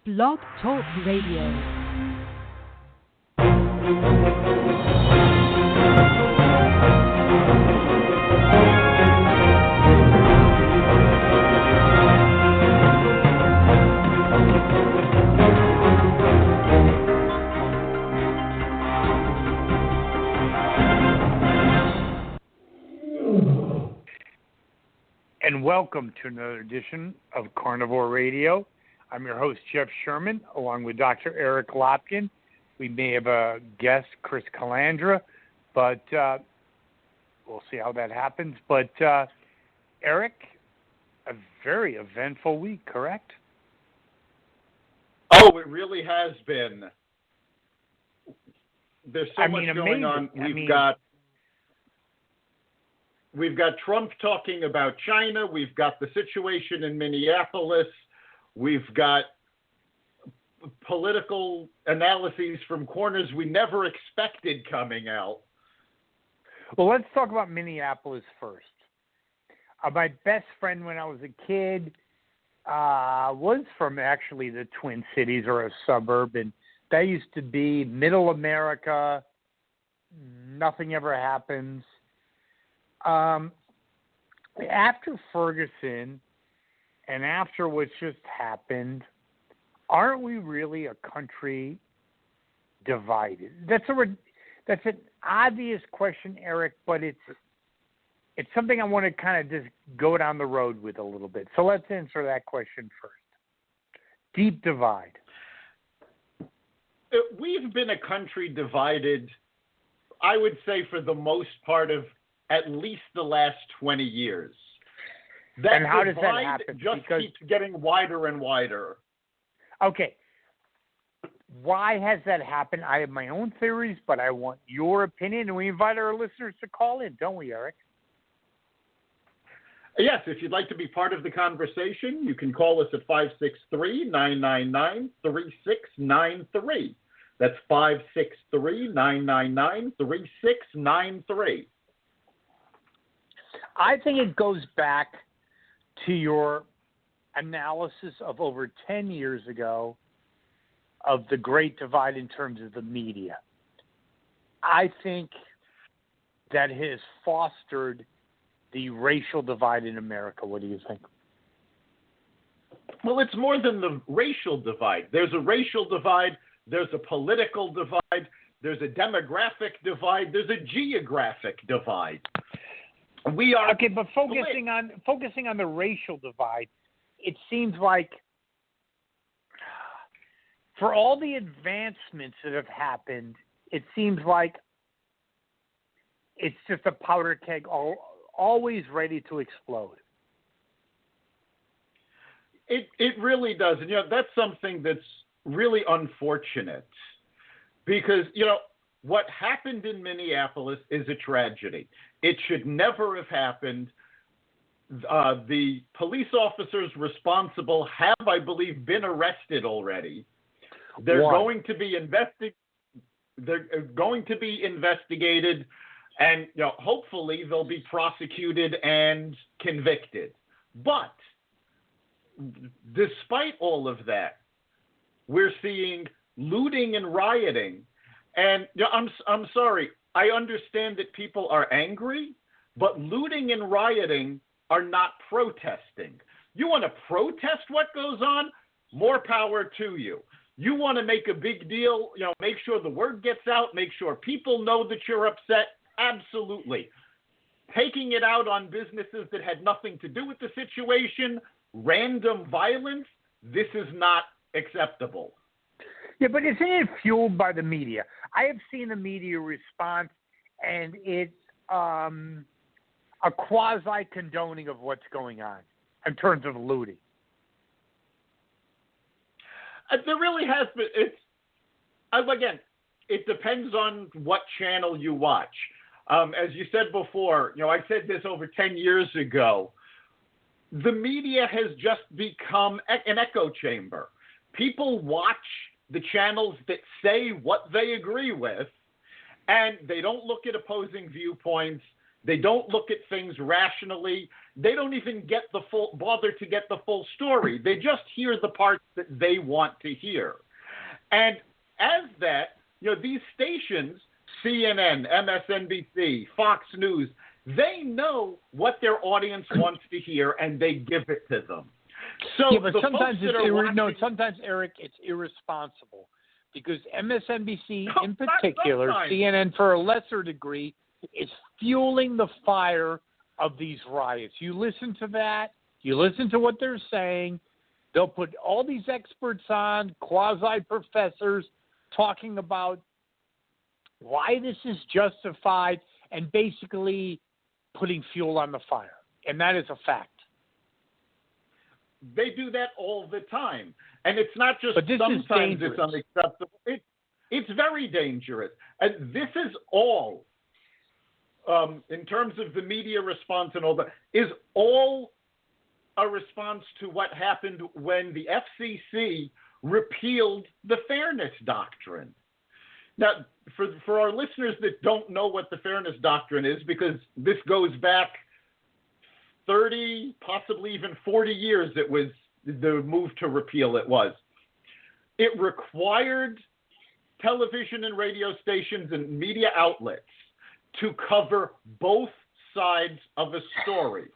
Blog Talk Radio. And welcome to another edition of Carnivore Radio. I'm your host, Jeff Sherman, along with Dr. Eric Lopkin. We may have a guest, Chris Calandra, but we'll see how that happens. But Eric, a very eventful week, correct? Oh, it really has been. There's so much going amazing. on. We've got Trump talking about China. We've got the situation in Minneapolis. We've got political analyses from corners we never expected coming out. Well, let's talk about Minneapolis first. My best friend when I was a kid was from actually the Twin Cities or a suburb, and that used to be middle America. Nothing ever happens. After Ferguson and after what's just happened, aren't we really a country divided? That's an obvious question, Eric, but it's something I want to kind of just go down the road with a little bit. So let's answer that question first. Deep divide. We've been a country divided, I would say, for the most part of at least the last 20 years. And how does that happen? Just keeps getting wider and wider. Okay. Why has that happened? I have my own theories, but I want your opinion, and we invite our listeners to call in, don't we, Eric? Yes, if you'd like to be part of the conversation, you can call us at 563-999-3693. That's 563-999-3693. I think it goes back to your analysis of over 10 years ago of the Great Divide in terms of the media. I think that has fostered the racial divide in America. What do you think? Well, it's more than the racial divide. There's a racial divide. There's a political divide. There's a demographic divide. There's a geographic divide. We are okay, but focusing on the racial divide, it seems like for all the advancements that have happened, it seems like it's just a powder keg, always ready to explode. It really does, and that's something that's really unfortunate because what happened in Minneapolis is a tragedy. It should never have happened. The police officers responsible have, I believe, been arrested already. They're going to be investigated, and hopefully they'll be prosecuted and convicted. But despite all of that, we're seeing looting and rioting. And I'm sorry, I understand that people are angry, but looting and rioting are not protesting. You want to protest what goes on? More power to you. You want to make a big deal, make sure the word gets out, make sure people know that you're upset? Absolutely. Taking it out on businesses that had nothing to do with the situation, random violence, this is not acceptable. Yeah, but isn't it fueled by the media? I have seen the media response, and it's a quasi-condoning of what's going on in terms of looting. There really has been. Again, it depends on what channel you watch. As you said before, I said this over 10 years ago. The media has just become an echo chamber. People watch the channels that say what they agree with, and they don't look at opposing viewpoints. They don't look at things rationally. they don't even bother to get the full story. They just hear the parts that they want to hear. And as that, these stations, CNN, MSNBC, Fox News, they know what their audience wants to hear, and they give it to them. So but sometimes sometimes, Eric, it's irresponsible because MSNBC in particular, CNN for a lesser degree, is fueling the fire of these riots. You listen to that. You listen to what they're saying. They'll put all these experts on, quasi-professors, talking about why this is justified and basically putting fuel on the fire. And that is a fact. They do that all the time. And it's not just sometimes it's unacceptable. It's very dangerous. And this is all, in terms of the media response and all that, is all a response to what happened when the FCC repealed the Fairness Doctrine. Now, for our listeners that don't know what the Fairness Doctrine is, because this goes back 30, possibly even 40 years, it was the move to repeal it was. It required television and radio stations and media outlets to cover both sides of a story.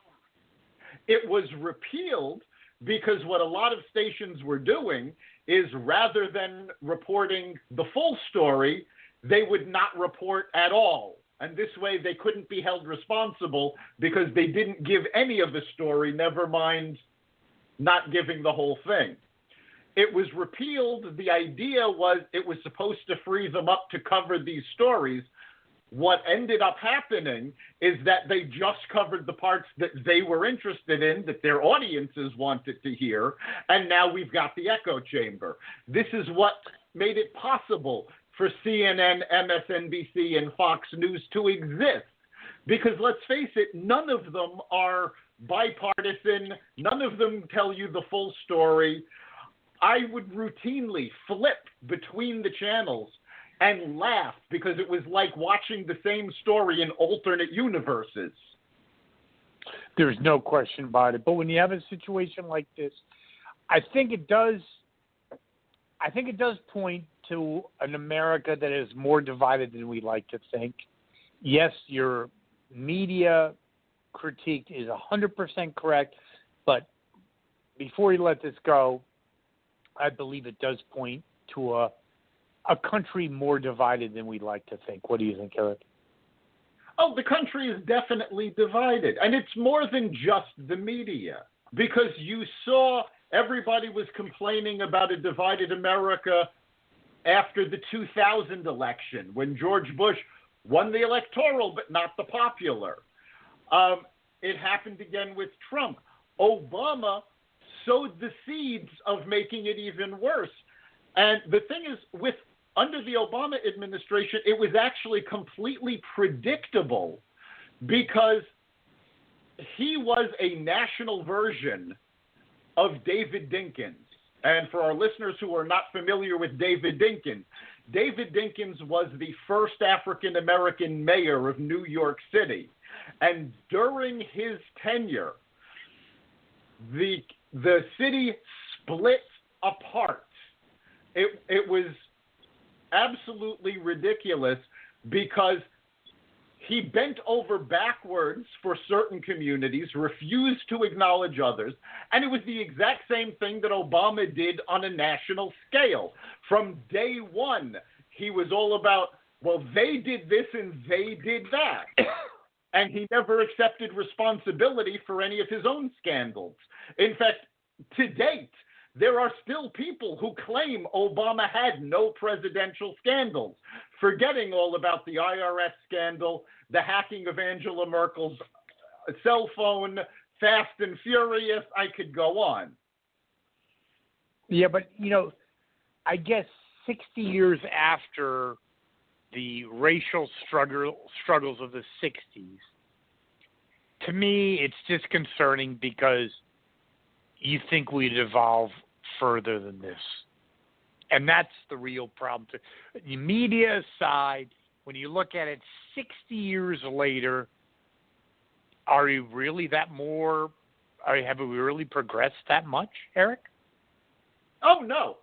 It was repealed because what a lot of stations were doing is rather than reporting the full story, they would not report at all. And this way they couldn't be held responsible because they didn't give any of the story, never mind not giving the whole thing. It was repealed. The idea was it was supposed to free them up to cover these stories. What ended up happening is that they just covered the parts that they were interested in, that their audiences wanted to hear, and now we've got the echo chamber. This is what made it possible for CNN, MSNBC, and Fox News to exist. Because let's face it, none of them are bipartisan. None of them tell you the full story. I would routinely flip between the channels and laugh because it was like watching the same story in alternate universes. There's no question about it. But when you have a situation like this, I think it does point to an America that is more divided than we like to think. Yes, your media critique is 100% correct, but before you let this go, I believe it does point to a country more divided than we like to think. What do you think, Eric? Oh, the country is definitely divided. And it's more than just the media. Because you saw everybody was complaining about a divided America after the 2000 election when George Bush won the electoral but not the popular. It happened again with Trump. Obama sowed the seeds of making it even worse. And the thing is, under the Obama administration, it was actually completely predictable because he was a national version of David Dinkins. And for our listeners who are not familiar with David Dinkins was the first African-American mayor of New York City. And during his tenure, the city split apart. It was absolutely ridiculous because he bent over backwards for certain communities, refused to acknowledge others, and it was the exact same thing that Obama did on a national scale. From day one, he was all about, well, they did this and they did that. And he never accepted responsibility for any of his own scandals. In fact, to date, there are still people who claim Obama had no presidential scandals, forgetting all about the IRS scandal, the hacking of Angela Merkel's cell phone, Fast and Furious. I could go on. Yeah, but, I guess 60 years after the racial struggles of the 60s, to me, it's disconcerting because you think we'd evolve further than this. And that's the real problem. The media aside, when you look at it 60 years later, are we really that more? Have we really progressed that much, Eric? Oh, no,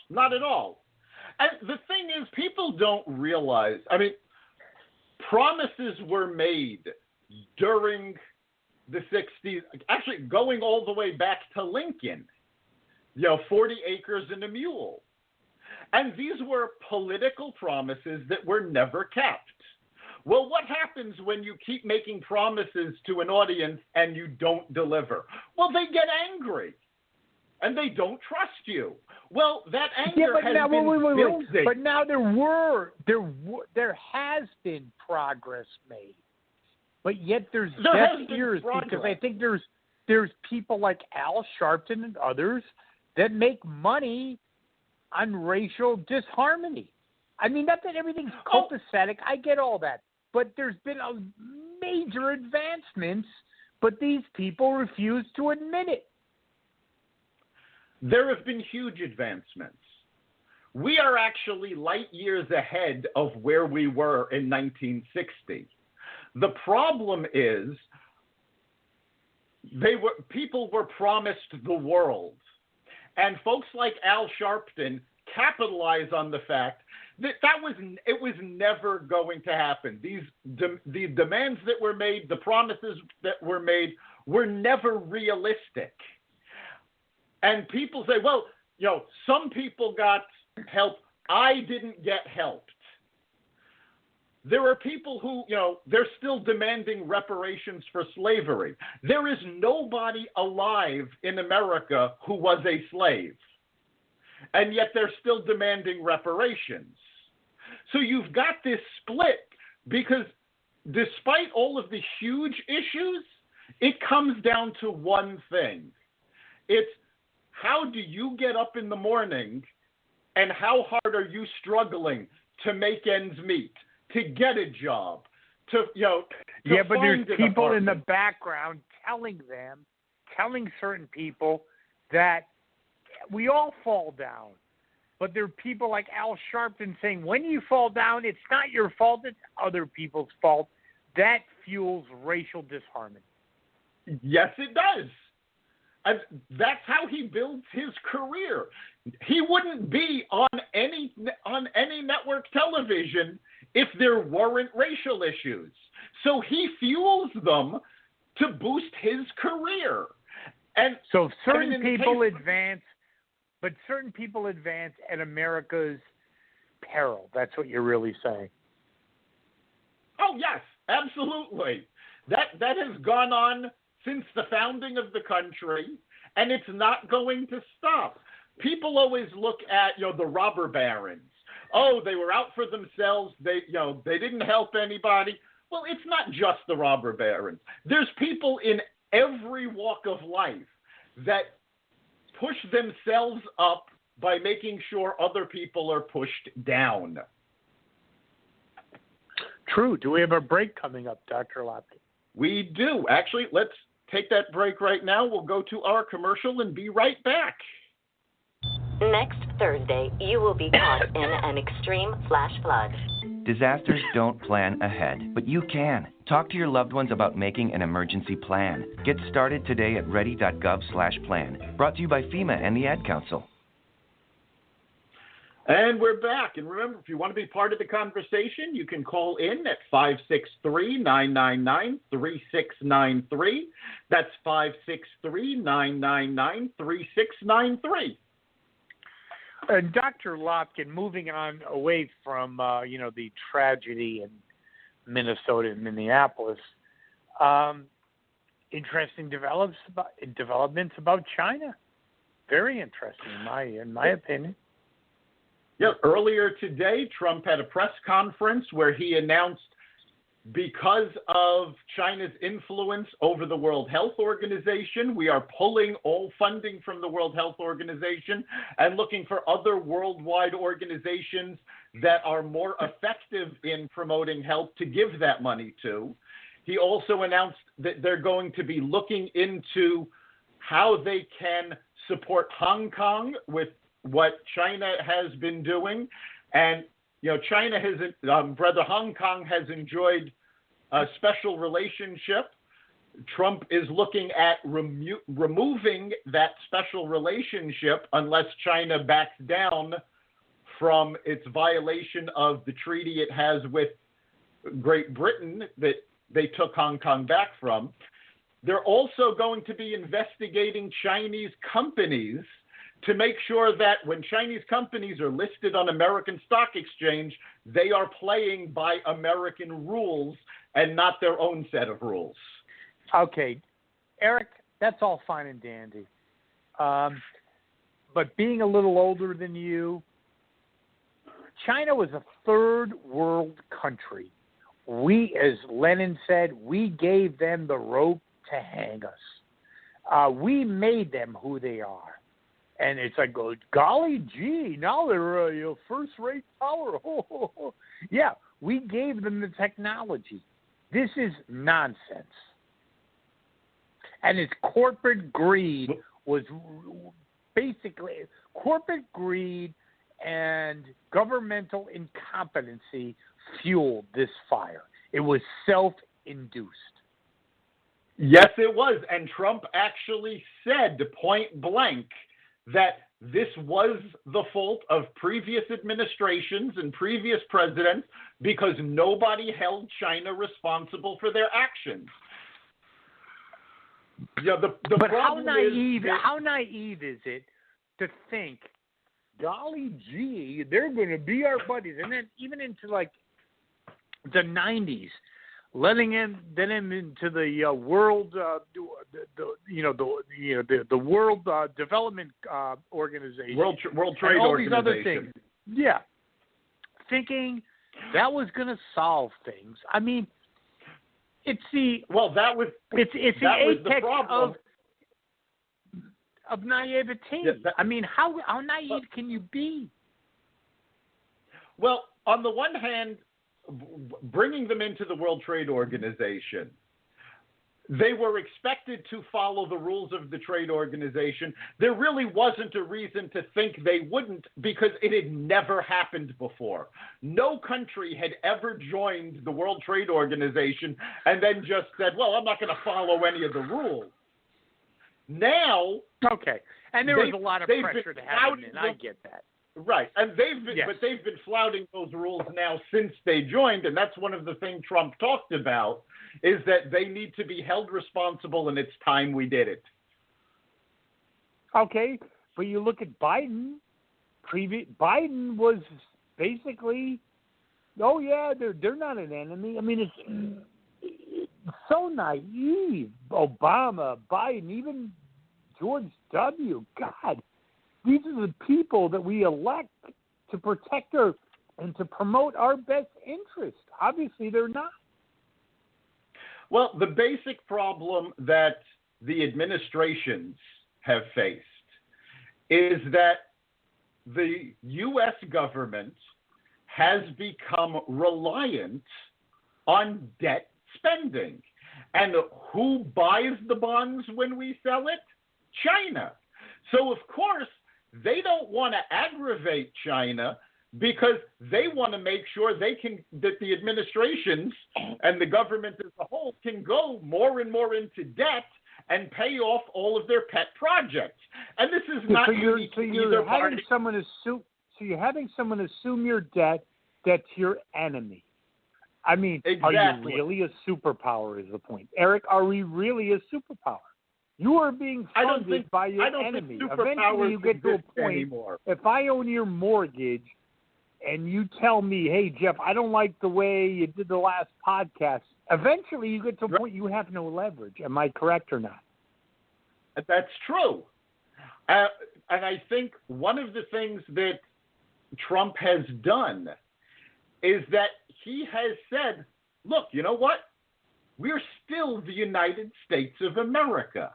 not at all. And the thing is, people don't realize, I mean, promises were made during the 60s, actually going all the way back to Lincoln, 40 acres and a mule. And these were political promises that were never kept. Well, what happens when you keep making promises to an audience and you don't deliver? Well, they get angry and they don't trust you. Well, that anger has been building. But now there has been progress made, but yet there's deaf ears because I think there's people like Al Sharpton and others that make money on racial disharmony. I mean, not that everything's copacetic. I get all that. But there's been a major advancements, but these people refuse to admit it. There have been huge advancements. We are actually light years ahead of where we were in 1960. The problem is people were promised the world. And folks like Al Sharpton capitalize on the fact that it was never going to happen. The demands that were made, the promises that were made, were never realistic. And people say, well, some people got help. I didn't get helped. There are people who, they're still demanding reparations for slavery. There is nobody alive in America who was a slave. And yet they're still demanding reparations. So you've got this split because despite all of the huge issues, it comes down to one thing. It's how do you get up in the morning and how hard are you struggling to make ends meet, to get a job, to but there's people apartment. In the background telling certain people that we all fall down. But there are people like Al Sharpton saying, when you fall down, it's not your fault, it's other people's fault. That fuels racial disharmony. Yes, it does. And that's how he builds his career. He wouldn't be on any network television if there weren't racial issues. So he fuels them to boost his career. And so certain people advance. But certain people advance at America's peril. That's what you're really saying. Oh, yes, absolutely. That has gone on since the founding of the country, and it's not going to stop. People always look at, the robber barons. Oh, they were out for themselves. They didn't help anybody. Well, it's not just the robber barons. There's people in every walk of life that push themselves up by making sure other people are pushed down. True. Do we have a break coming up, Dr. Lopke? We do. Actually, let's take that break right now. We'll go to our commercial and be right back. Next Thursday, you will be caught in an extreme flash flood. Disasters don't plan ahead, but you can. Talk to your loved ones about making an emergency plan. Get started today at ready.gov/plan. Brought to you by FEMA and the Ad Council. And we're back. And remember, if you want to be part of the conversation, you can call in at 563-999-3693. That's 563-999-3693. And Dr. Lopkin, moving on away from, the tragedy in Minnesota and Minneapolis, interesting developments about China. Very interesting, in my opinion. Yeah, earlier today, Trump had a press conference where he announced because of China's influence over the World Health Organization, we are pulling all funding from the World Health Organization and looking for other worldwide organizations that are more effective in promoting health to give that money to. He also announced that they're going to be looking into how they can support Hong Kong with what China has been doing. And, China has, Hong Kong has enjoyed a special relationship Trump is looking at removing that special relationship unless China backs down from its violation of the treaty it has with Great Britain that they took Hong Kong back from. They're also going to be investigating Chinese companies to make sure that when Chinese companies are listed on American Stock Exchange, they are playing by American rules and not their own set of rules. Okay, Eric, that's all fine and dandy. But being a little older than you, China was a third world country. We, as Lenin said, we gave them the rope to hang us. We made them who they are. And it's like, golly gee, now they're a first-rate power. Yeah, we gave them the technology. This is nonsense. And it's corporate greed was basically corporate greed and governmental incompetency fueled this fire. It was self-induced. Yes, it was. And Trump actually said point blank that this was the fault of previous administrations and previous presidents because nobody held China responsible for their actions. Yeah, the but how problem naive is it to think, golly gee, they're going to be our buddies, and then even into like the 90s, letting them into the world, the World Development Organization, World Trade and all Organization. these other things. Yeah, thinking that was going to solve things. I mean, it's the apex of naivete. Yeah, I mean, how naive can you be? Well, on the one hand, bringing them into the World Trade Organization, they were expected to follow the rules of the trade organization. There really wasn't a reason to think they wouldn't because it had never happened before. No country had ever joined the World Trade Organization and then just said, well, I'm not going to follow any of the rules. Now... Okay. And there was a lot of pressure to have them in. I get that. Right, and they've been flouting those rules now since they joined, and that's one of the things Trump talked about, is that they need to be held responsible, and it's time we did it. Okay, but you look at Biden. Biden was basically, oh yeah, they're not an enemy. I mean, it's so naive. Obama, Biden, even George W. God. These are the people that we elect to protect and to promote our best interest. Obviously, they're not. Well, the basic problem that the administrations have faced is that the U.S. government has become reliant on debt spending. And who buys the bonds when we sell it? China. So, of course, they don't want to aggravate China because they want to make sure that the administrations and the government as a whole can go more and more into debt and pay off all of their pet projects. And this is not unique to either party. So you're having someone assume your debt that's your enemy. I mean, exactly. Are you really a superpower is the point. Eric, are we really a superpower? You are being funded by your enemy. Eventually, you get to a point, anymore. If I own your mortgage and you tell me, hey, Jeff, I don't like the way you did the last podcast, eventually you get to a point you have no leverage. Am I correct or not? That's true. And I think one of the things that Trump has done is that he has said, look, you know what? We're still the United States of America.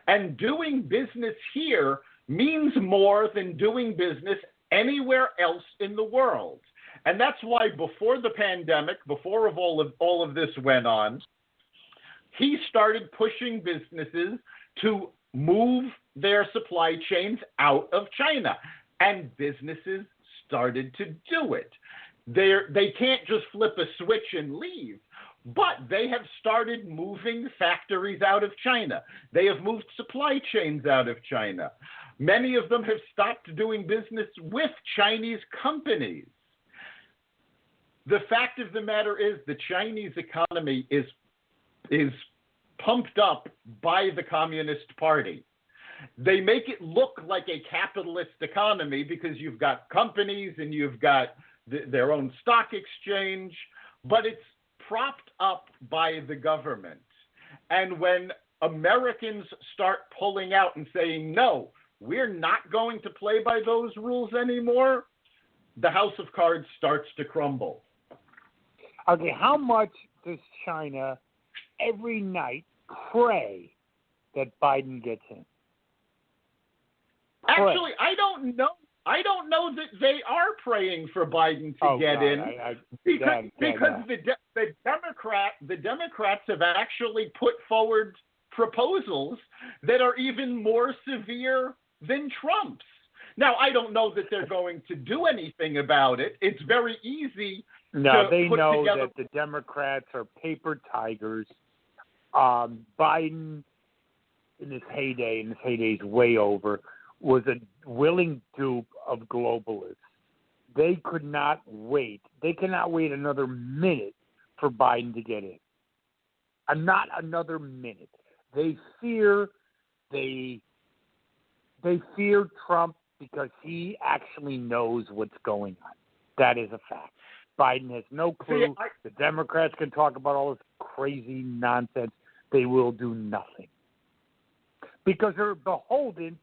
And doing business here means more than doing business anywhere else in the world. And that's why before the pandemic, before all of this went on, he started pushing businesses to move their supply chains out of China. And businesses started to do it. They can't just flip a switch and leave. But they have started moving factories out of China. They have moved supply chains out of China. Many of them have stopped doing business with Chinese companies. The fact of the matter is the Chinese economy is pumped up by the Communist Party. They make it look like a capitalist economy because you've got companies and you've got their own stock exchange, but it's propped up by the government. And when Americans start pulling out and saying, no, we're not going to play by those rules anymore, the house of cards starts to crumble. Okay, how much does China every night pray that Biden gets in? Actually, I don't know. I don't know that they are praying for Biden to get in because the Democrats have actually put forward proposals that are even more severe than Trump's. Now, I don't know that they're going to do anything about it. It's very easy. No, to they put know together... that the Democrats are paper tigers. Biden, in his heyday, way over, was a willing dupe of globalists. They could not wait. They cannot wait another minute for Biden to get in. Not another minute. They fear Trump because he actually knows what's going on. That is a fact. Biden has no clue. The Democrats can talk about all this crazy nonsense. They will do nothing because they're beholden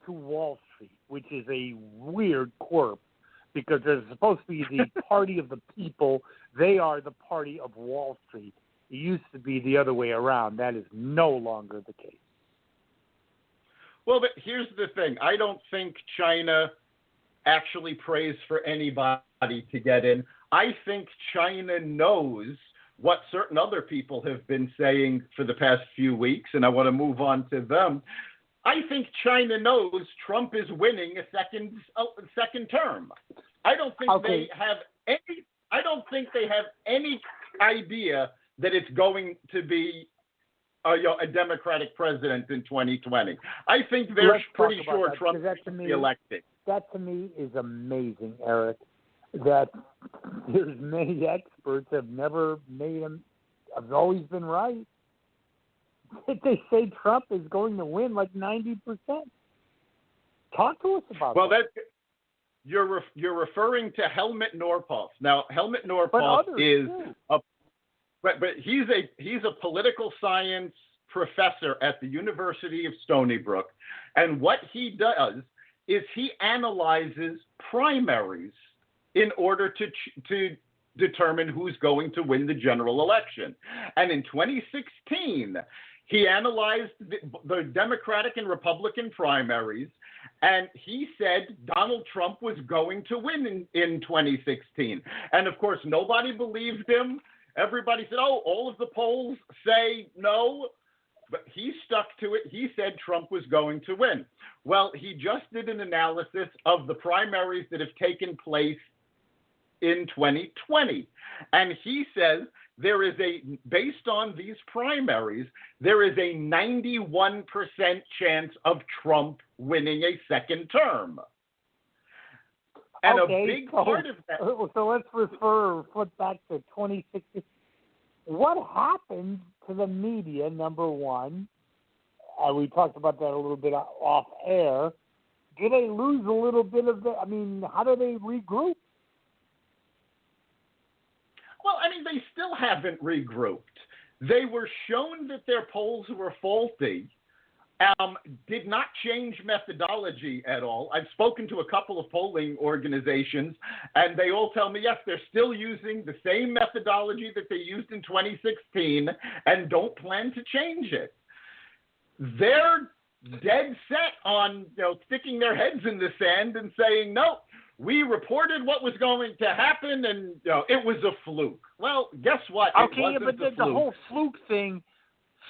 to Wall Street, which is a weird quirk because they're supposed to be the party of the people. They are the party of Wall Street. It used to be the other way around. That is no longer the case. Well, but here's the thing. I don't think China actually prays for anybody to get in. I think China knows what certain other people have been saying for the past few weeks, and I want to move on to them. I think China knows Trump is winning a second term. I don't think they have any. I don't think they have any idea that it's going to be a Democratic president in 2020. I think they're pretty sure Trump will be elected. That to me is amazing, Eric. That there's many experts have never made him. Have always been right. They say Trump is going to win like 90%. Talk to us about that. Well, you're referring to Helmut Norpoth. Now, Helmut Norpoth is but he's a political science professor at the University of Stony Brook, and what he does is he analyzes primaries in order to determine who's going to win the general election. And in 2016, he analyzed the Democratic and Republican primaries, and he said Donald Trump was going to win in 2016. And, of course, nobody believed him. Everybody said, oh, all of the polls say no. But he stuck to it. He said Trump was going to win. Well, he just did an analysis of the primaries that have taken place in 2020. And he says based on these primaries, there is a 91% chance of Trump winning a second term. And a big part of that. So let's flip back to 2016. What happened to the media, number one? We talked about that a little bit off air. Did they lose a little bit of the? I mean, how do they regroup? Well, I mean, they still haven't regrouped. They were shown that their polls were faulty, did not change methodology at all. I've spoken to a couple of polling organizations, and they all tell me, yes, they're still using the same methodology that they used in 2016 and don't plan to change it. They're dead set on sticking their heads in the sand and saying, no, we reported what was going to happen, and it was a fluke. Well, guess what? Okay, but the whole fluke thing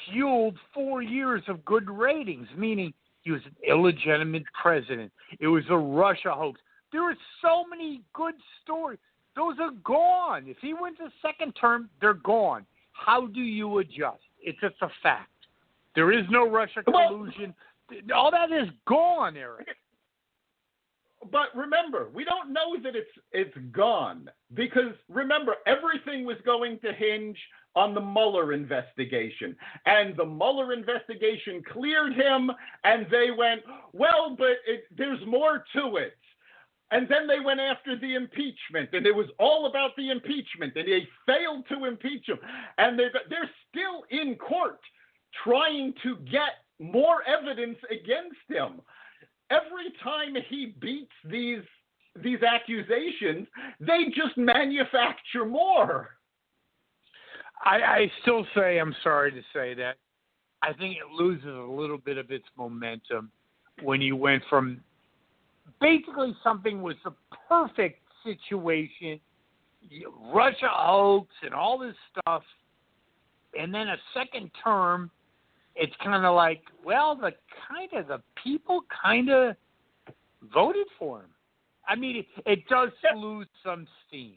fueled 4 years of good ratings, meaning he was an illegitimate president. It was a Russia hoax. There are so many good stories. Those are gone. If he wins a second term, they're gone. how do you adjust? It's just a fact. There is no Russia collusion. All that is gone, Eric. But remember, we don't know that it's gone because remember, everything was going to hinge on the Mueller investigation. And the Mueller investigation cleared him, and they went, well, but there's more to it. And then they went after the impeachment, and it was all about the impeachment, and they failed to impeach him. And they're still in court trying to get more evidence against him. Every time he beats these accusations, they just manufacture more. I still say, I'm sorry to say that, I think it loses a little bit of its momentum when you went from basically something was the perfect situation, Russia hoax and all this stuff, and then a second term, it's kind of like, well, the people kind of voted for him. I mean, it does lose some steam.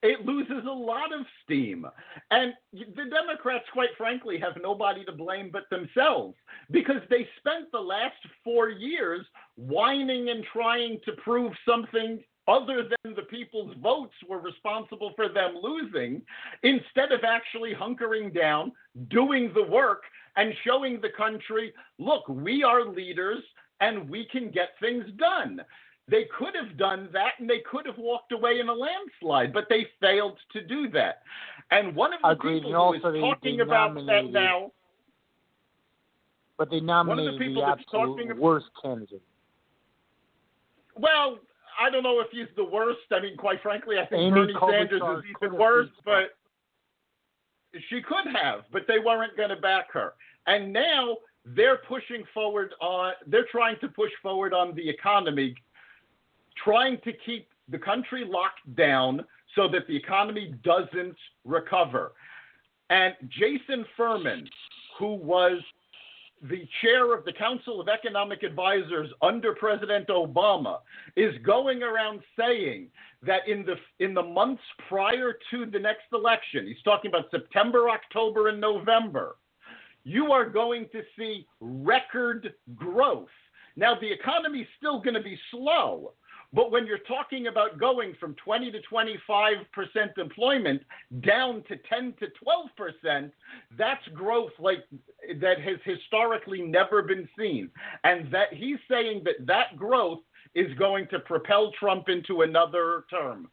It loses a lot of steam. And the Democrats, quite frankly, have nobody to blame but themselves because they spent the last 4 years whining and trying to prove something other than the people's votes were responsible for them losing, instead of actually hunkering down, doing the work, and showing the country, look, we are leaders and we can get things done. They could have done that, and they could have walked away in a landslide, but they failed to do that. And one of the people who is talking about that now... But they nominated the absolute worst candidate. Well, I don't know if he's the worst. I mean, quite frankly, I think Bernie Sanders is even worse, but she could have, but they weren't going to back her. And now they're pushing forward they're trying to push forward on the economy, trying to keep the country locked down so that the economy doesn't recover. And Jason Furman, who was the chair of the Council of Economic Advisors under President Obama, is going around saying that in the months prior to the next election, he's talking about September, October, and November, you are going to see record growth. Now, the economy is still going to be slow, but when you're talking about going from 20 to 25% employment down to 10 to 12%, that's growth like that has historically never been seen. And that he's saying that growth is going to propel Trump into another term.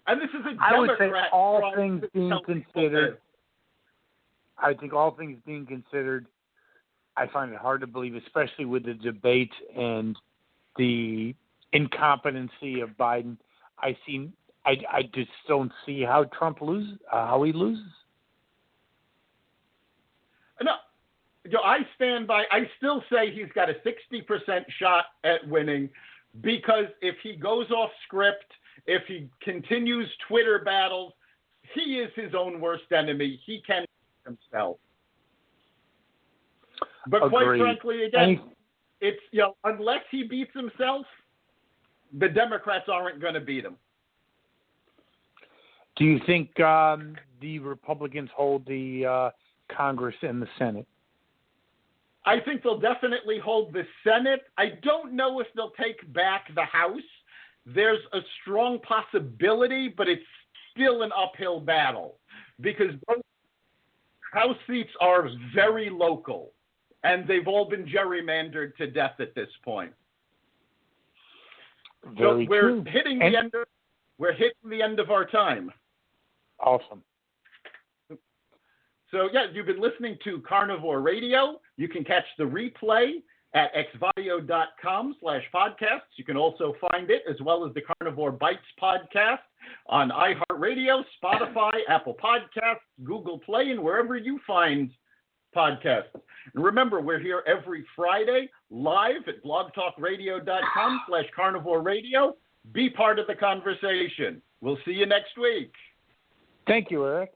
And this is a Democrat. I would say all things being considered, I think all things being considered, I find it hard to believe, especially with the debate and the incompetency of Biden. I just don't see how Trump loses. How he loses. No, I stand by. I still say he's got a 60% shot at winning because if he goes off script, if he continues Twitter battles, he is his own worst enemy. He can himself. But quite frankly, again, it's unless he beats himself, the Democrats aren't going to beat him. Do you think the Republicans hold the Congress and the Senate? I think they'll definitely hold the Senate. I don't know if they'll take back the House. There's a strong possibility, but it's still an uphill battle because both House seats are very local, and they've all been gerrymandered to death at this point. Very true. We're hitting the end of our time. Awesome. So, you've been listening to Carnivore Radio. You can catch the replay at xvideo.com/podcasts. You can also find it, as well as the Carnivore Bites podcast, on iHeartRadio, Spotify, Apple Podcasts, Google Play, and wherever you find podcasts. And remember, we're here every Friday live at blogtalkradio.com/Carnivore Radio. Be part of the conversation. We'll see you next week. Thank you, Eric.